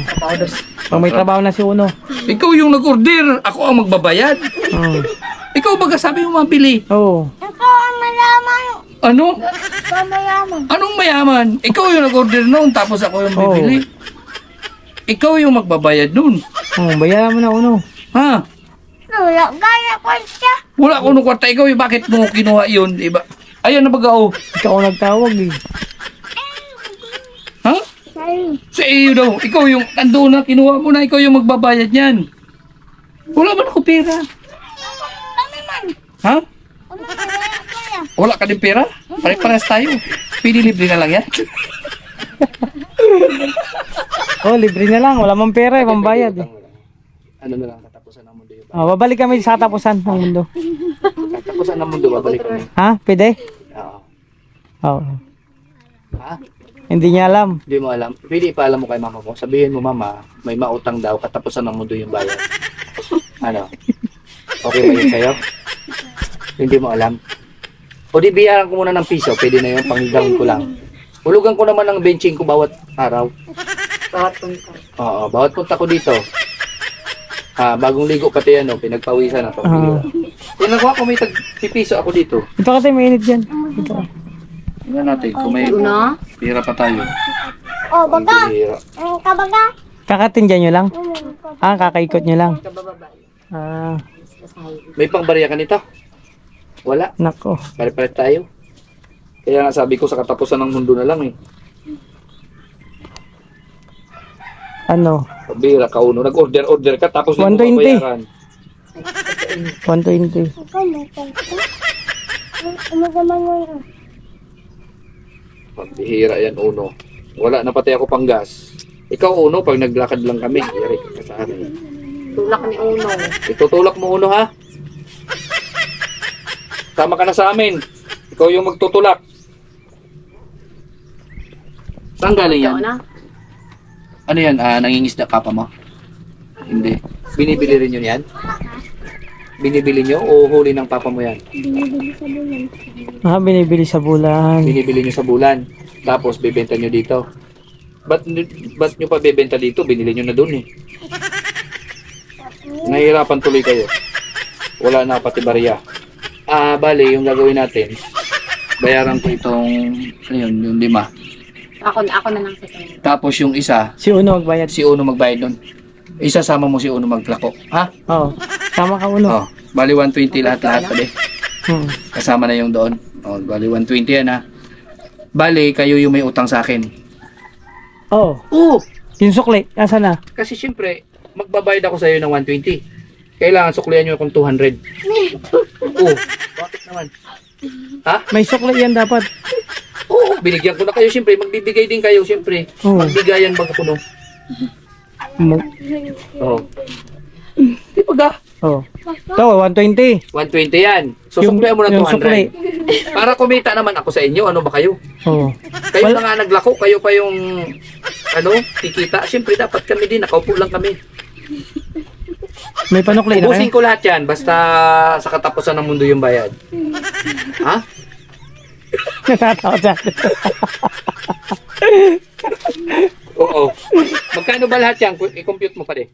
Pag may trabaho na si Uno. Ikaw yung nag-order, ako ang magbabayad. Oo. Ikaw baga sabi mo mabili. Oo. Ikaw ang malaman. Ano? Ikaw mayaman. Anong mayaman? Ikaw yung nag-order noon, tapos ako yung bibili. Ikaw yung magbabayad noon. Oo, bayaran mo na Uno. Ha? Wala gaya ko siya. Wala ko nung kwarta. Ikaw yung bakit mo kinuha yun? Iba. Ayan na baga oh. Ikaw ang nagtawag eh. Ha? Sabi Sa iyo daw. Ikaw yung nandoon na, kinuha mo na. Ikaw yung magbabayad yan. Wala ba ako pera? Ha? Wala ka din pera? Pare-pares tayo. Pili libre na lang yan. Oh, libre na lang. Wala mang pera, pambayad eh. Ano na lang, katapusan ng mundo yung Oh, babalik kami sa katapusan ng mundo. katapusan ng mundo, babalik kami. Ha? Pwede? Oo. Oo. Ha? Hindi niya alam. Hindi mo alam. Pwede ipaalam mo kay mama mo. Sabihin mo, mama, may mautang daw, katapusan ng mundo yung bayan. Ano? Okay ba yun sa'yo? Hindi mo alam. O di biyaran ko muna ng piso, pwede na yun, pangigawin ko lang. Hulugan ko naman ng benching ko bawat araw. Bawat punta. Oo, bawat punta ko dito. Bagong ligo pati yan, pinagpawisan na to. Tinagawa ko may piso ako dito. Ito kasi mainit dyan. Ito. Tingnan natin kung may Una? pira pa tayo. Oh, baga. Pira. Kabaga. Kakatindihan nyo lang? Kakaikot nyo lang? Kabababa. May pangbarya ka nito? Wala. Nako. Pare-pare tayo. Kaya nga sabi ko sa katapusan ng mundo na lang eh. Ano? Pabira ka uno. Nag-order ka tapos hindi mo 120. mabayaran. 120. Ikaw may pagka. Ano naman mo yun? Pagbihira yan uno. Wala na pati ako pang gas. Ikaw uno, pag naglakad lang kami, yari ka sa amin. Tulak ni Uno. Itutulak mo uno ha. Tama ka na sa amin. Ikaw yung magtutulak. Saan galing yan? Ikaw na? Ano yan? Nangingisda papa mo? Hindi. Binibili rin yun yan? Binibili nyo o huli ng papa mo yan? Binibili sa bulan. Binibili sa bulan. Binibili nyo sa bulan. Tapos bebenta nyo dito. Ba't nyo pa bebenta dito? Binili nyo na dun eh. Nahihirapan tuloy kayo. Wala na pati barya. Bali, yung gagawin natin, bayaran ko itong, ano yun, yung 5. Ako na lang sa kanya. Tapos yung isa, Si Uno magbayad. si Uno magbayad nun. Isa sama mo si Uno maglako. Ha? Oo. Tama ka Uno. Oh, bali 120 lahat-lahat pala. Hmm. Kasama na yung doon. Oh, bali 120 yan ha. Bali, kayo yung may utang sa akin. Oo. Oo! Yung sukli, asa na? Kasi syempre, magbabayad ako sa iyo ng 120. Kailangan suklihan nyo akong 200. Oo. Bakit naman? Ha? May sukli yan dapat. Oo, binigyan ko na kayo syempre. Magbibigay din kayo syempre. Oo. Magbigayan baga ko no. Oo. Di ba ga? Oo. Ito, 120. 120 yan. So, suklihan mo na yung 200. sukli. Para kumita naman ako sa inyo. Ano ba kayo? Oo. Kayo na nga naglako. Kayo pa yung kikita. Syempre, dapat kami din. Nakaupo lang kami. May panukli na Ubusin kayo? ko lahat yan. Basta sa katapusan ng mundo yung bayad. Ha? Natatakot sa akin. Oo. Magkano ba lahat yan? I-compute mo pa din.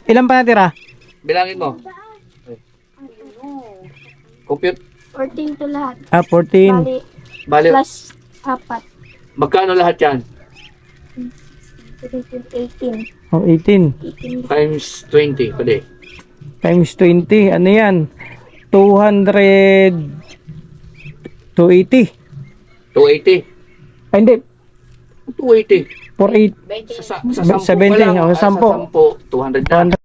Ilan pa natira? Bilangin mo. Compute. 14 to lahat. 14. Bali, Plus 4. magkano lahat yan? 18. Oh, 18. 18. Times 20. Pwede. Times 20. Ano yan? 200. 280. 280. Ay, hindi. 280. 48. Sa 10 70, pa lang. oh, Sa 10. 10, 200 na.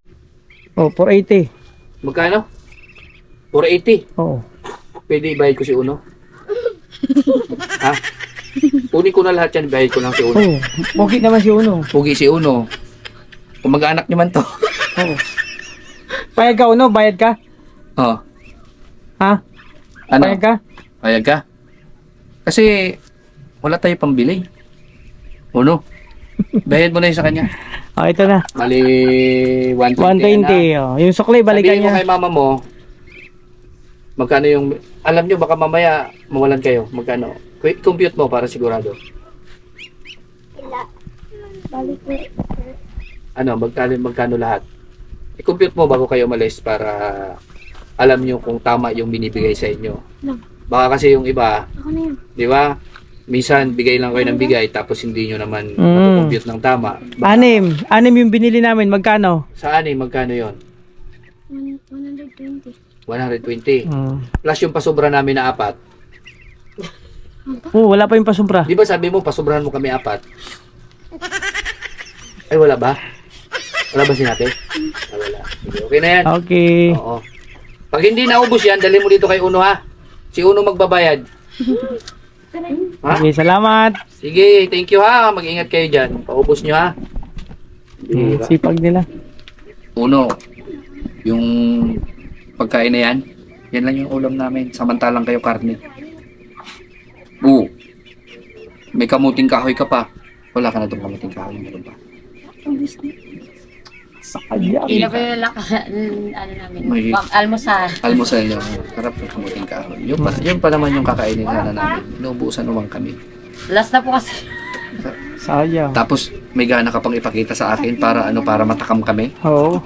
Oh, 480. Magkano? 480. Oo. Pwede ibayad ko si Uno? Ha? Kunin ko na lahat yan, ibayad ko lang si Uno. Oh, pogi naman si Uno. Pugi si Uno. Kung mag-anak nyo man to. Oo. Bayad ka Uno, bayad ka? Oh. Ha? Ano? Bayad ka? Bayad ka? Kasi wala tayo pambili. Uno. Bayad mo na yun sa kanya. Oh, ito na. Bali 120. 120. Oh. Yung sukli, balikan Sabihin mo niya. kay mama mo, magkano yung, alam nyo baka mamaya mawalan kayo. Magkano? Compute mo para sigurado. Balik ko. Ano, magkano lahat? I-compute mo bago kayo umalis para alam nyo kung tama yung binibigay sa inyo. Baka kasi yung iba, Ako na yun. di ba? Minsan bigay lang kayo ng bigay tapos hindi nyo naman Mm. compute ng tama. Anim yung binili namin, magkano? Sa ani, magkano yon? 120. 120. Mm. Plus yung pasobra namin na 4. Oh, wala pa yung pasubra. Di ba sabi mo, pasobrahan mo kami 4? Ay, wala ba? Wala ba sinabi? Ah, wala. Sige, okay na yan. Okay. Oo. Pag hindi naubos yan, dali mo dito kay Uno ha. Si Uno magbabayad. Ha? Okay, salamat. Sige, thank you ha. Mag-ingat kayo dyan. Paubos nyo ha. Diba? Sipag nila. Uno, yung pagkain na yan, yan lang yung ulam namin. Samantalang kayo karne. Oo. May kamuting kahoy ka pa. Wala ka na itong kamuting kahoy. Meron pa. Hindi pa yung ano namin, May- almusal. Almusal yung harap ng kamuting kahoy. Yun pa naman yung kakainin na namin. Inuubusan naman kami. Last na po kasi. Sayang. Tapos may gana ka pang ipakita sa akin para para matakam kami. Oo.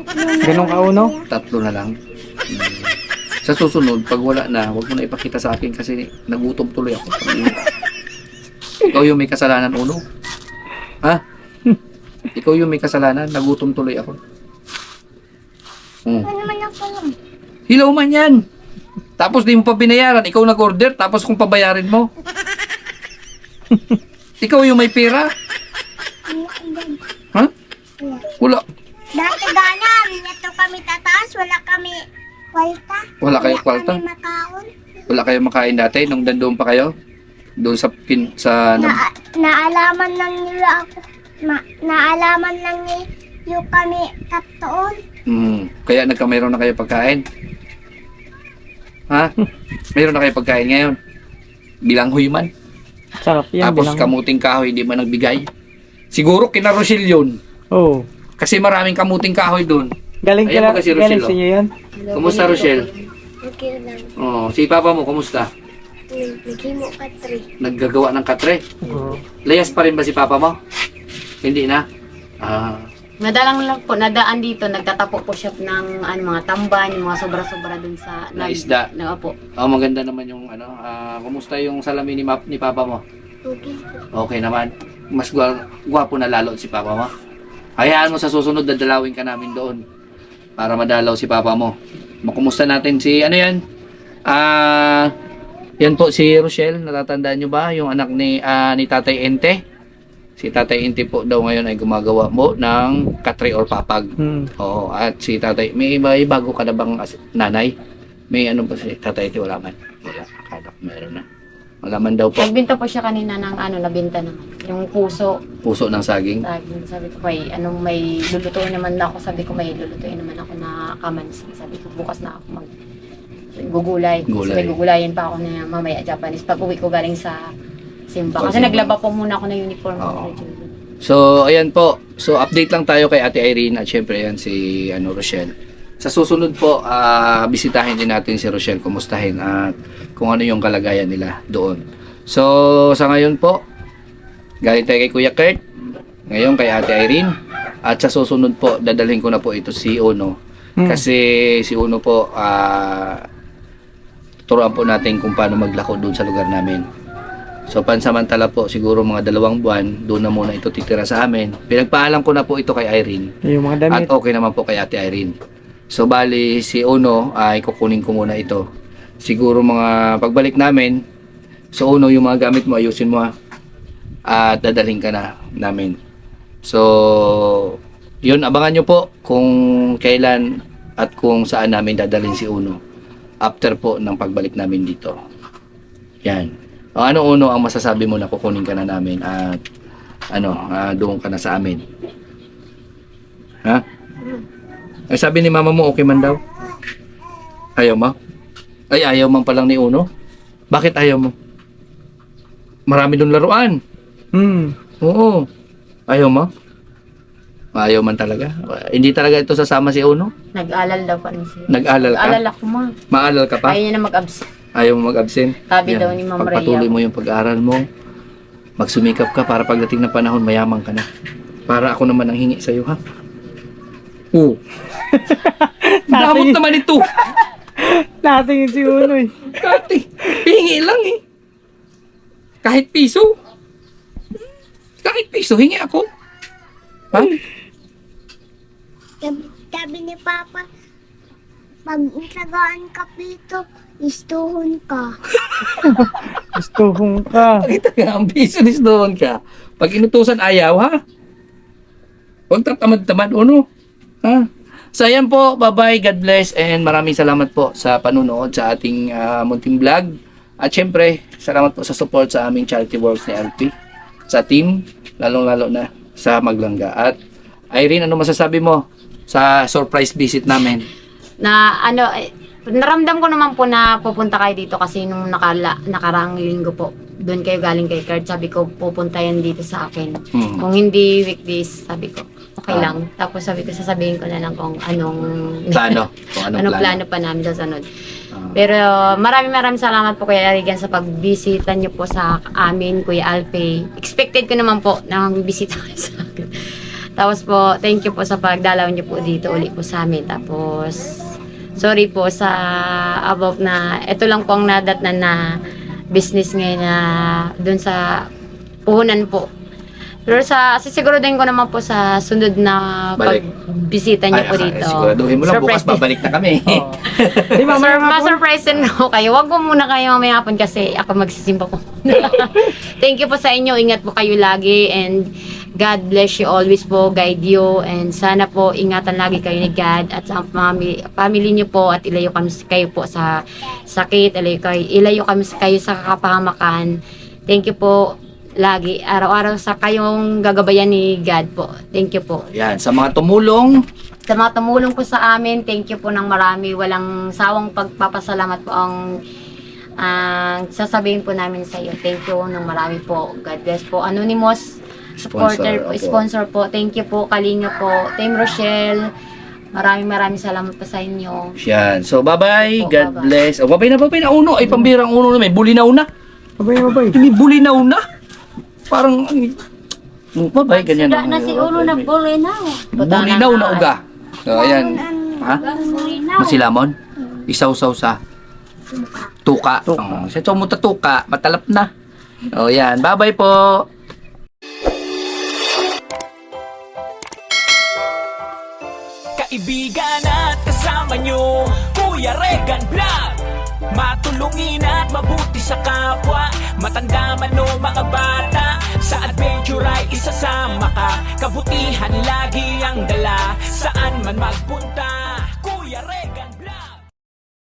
Ganun ka, Uno? 3 na lang. Sa susunod, pag wala na, huwag mo na ipakita sa akin kasi nagutom tuloy ako. Ikaw yung may kasalanan, Uno. Ha? Ikaw yung may kasalanan, nagutom tuloy ako. Ano naman ako lang? Hilaw man yan. Tapos di mo pa binayaran, ikaw nag-order, tapos kung pabayarin mo. Ikaw yung may pera. Ha? Wala. Dati ganan, ito kami tataas, wala kami kwalta. Wala kayong kwalta? Wala kami makaon. Wala kayong makain dati nung nandoon pa kayo? Doon sa Naalaman lang nila ako. Naalaman lang niyo kami katoon. Kaya mayroon na kayo pagkain. Ha? Mayroon na kayo pagkain ngayon. Bilanghoy man. Sarap yan. Tapos kamuting kahoy hindi man nagbigay. Siguro kina Rochelle yun. Oo. Kasi maraming kamuting kahoy doon. Galing Ayan kila, ba kasi galing Rochelle, sa inyo yan? Kumusta Rochelle? Okay lang. Oh, si papa mo kumusta? Naghimo ka 3. Naggagawa ng katre. Oo. Layas pa rin ba si papa mo? Hindi na. Madalang lang po, nadaan dito, nagtatapo po siya ng mga tamban, yung mga sobra-sobra dun sa... Na isda. Po. Oh, maganda naman yung kumusta yung salamin ni papa mo? Okay. Okay naman. Mas gwapo na lalo si papa mo. Hayaan mo sa susunod, dadalawin ka namin doon para madalaw si papa mo. Makumusta natin si yan? Yan po si Rochelle, natatandaan nyo ba yung anak ni Tatay Ente? Si Tatay Ente po daw ngayon ay gumagawa mo ng katre or papag. Oo, at si Tatay, may bago ka na bang nanay? May ano ba si Tatay Ente? Wala man. Wala, akala ko meron na. Wala man daw po. Nagbinta po siya kanina ng nabinta naman. Yung puso. Puso ng saging. Sabi ko, may lulutuin naman ako. Sabi ko, may lulutuin naman ako na kamansi. Sabi ko, bukas na ako gugulay. Kasi may gugulayin pa ako na mamaya Japanese. Pag uwi ko galing sa simba. Kasi naglaba po muna ako ng uniform. So, ayan po. So, update lang tayo kay Ate Irene at syempre yan si Rochelle. Sa susunod po, bisitahin din natin si Rochelle, kumustahin at kung ano yung kalagayan nila doon. So, sa ngayon po, galing tayo kay Kuya Kurt, ngayon kay Ate Irene, at sa susunod po, dadalhin ko na po ito si Uno. Kasi si Uno po, turuan po natin kung paano maglako doon sa lugar namin. So, pansamantala po, siguro mga 2 buwan, doon na muna ito titira sa amin. Pinagpaalam ko na po ito kay Irene. Yung mga damit. At okay naman po kay Ate Irene. So, bali, si Uno, ay kukunin ko muna ito. Siguro mga pagbalik namin, so Uno, yung mga gamit mo, ayusin mo ha. At dadalhin ka na namin. So, yun, abangan nyo po kung kailan at kung saan namin dadalhin si Uno. After po ng pagbalik namin dito. Yan. Ano Uno ang masasabi mo na kukunin ka na namin at doon ka na sa amin? Ha? Ay, sabi ni mama mo okay man daw? Ayaw mo? Ay, ayaw man palang ni Uno? Bakit ayaw mo? Marami doon laruan. Oo. Ayaw mo? Ayaw man talaga. Hindi talaga ito sasama si Uno? Nag-alal daw pa rin siya. Nag-alal ka? Nag-alal ako ma. Maalal ka pa? Ayaw niya na mag-absent. Ayaw mo mag-absent? Sabi Yan. daw ni Ma'am Rhea. Pagpatuloy mo yung pag-aaral mo. Magsumikap ka para pagdating ng panahon, mayaman ka na. Para ako naman ang hingi sa'yo, ha? Oo. Damot naman ito. Natingin si Uno eh. Kati, hingi lang eh. Kahit piso. Kahit piso, hingi ako. Ha? Sabi ni Papa, pag nagsagaan ka dito, istuhon ka. Gusto kong ka. Pakita nga ang business doon ka. Pag inutusan ayaw, ha? Huwag tatamad-tamad, ano? Ha? So, ayan po. Bye-bye. God bless. And maraming salamat po sa panunood sa ating munting vlog. At syempre, salamat po sa support sa aming charity works ni LP. Sa team, lalong-lalo na sa Maglangga. At Irene, ano masasabi mo sa surprise visit namin? Na ano, naramdam ko naman po na pupunta kayo dito kasi nung nakaraang linggo po, doon kayo galing kay Kurt, sabi ko pupunta yan dito sa akin. Kung hindi weekdays, sabi ko okay lang. Tapos sabi ko sasabihin ko na lang kung anong Plano. Kung anong plano pa namin sa sunod. Pero maraming salamat po Kuya Arigan sa pagbisita niyo po sa amin, Kuya Alpe. Expected ko naman po na bisita kayo sa akin. Tapos po, thank you po sa pagdalaw niyo po dito uli po sa amin. Tapos, sorry po sa about na, ito lang po ang nadatnan na business ngayon na dun sa puhunan po. Pero sisiguraduhin ko naman po sa sunod na Balik. pagbisita niyo po dito. Siguraduhin mo lang, bukas babalik na kami. Di ba, Ma-surprise din po kayo. Huwag po muna kayo mamaya hapon kasi ako magsisimba po. Thank you po sa inyo. Ingat po kayo lagi and God bless you always po, guide you, and sana po ingatan lagi kayo ni God at sa family niyo po at ilayo kami kayo po sa sakit, ilayo kami kayo sa kapahamakan. Thank you po lagi, araw-araw sa kayong gagabayan ni God po. Thank you po. Yan, sa mga tumulong, Sa mga tumulong po sa amin, thank you po ng marami. Walang sawang pagpapasalamat po ang sasabihin po namin sa iyo. Thank you ng marami po. God bless po. Anonymous supporter po, sponsor po. Thank you po, Kalinga po, Team Rochelle. Maraming salamat po sa inyo. yan. So, bye-bye. Po, God bye-bye. bless. Oh, bye-bye na. Uno. Ay, pambirang uno na. May bulinaw na. Babay. May bulinaw na. Parang, bye-bye. Ganyan. Na si Ulo na bulinaw. Bulinaw na uga. So, ayan. Ha? Bulinaw. Masilamon? Isaw-saw sa tuka. Sa mo tuka, matalap na. O, yan. Bye-bye po. Kaibigan at kasama nyo, Kuya Regan Vlog. Matulungin at mabuti sa kapwa, matanda man o mga bata. Sa adventure ay isasama ka, kabutihan lagi ang dala. Saan man magpunta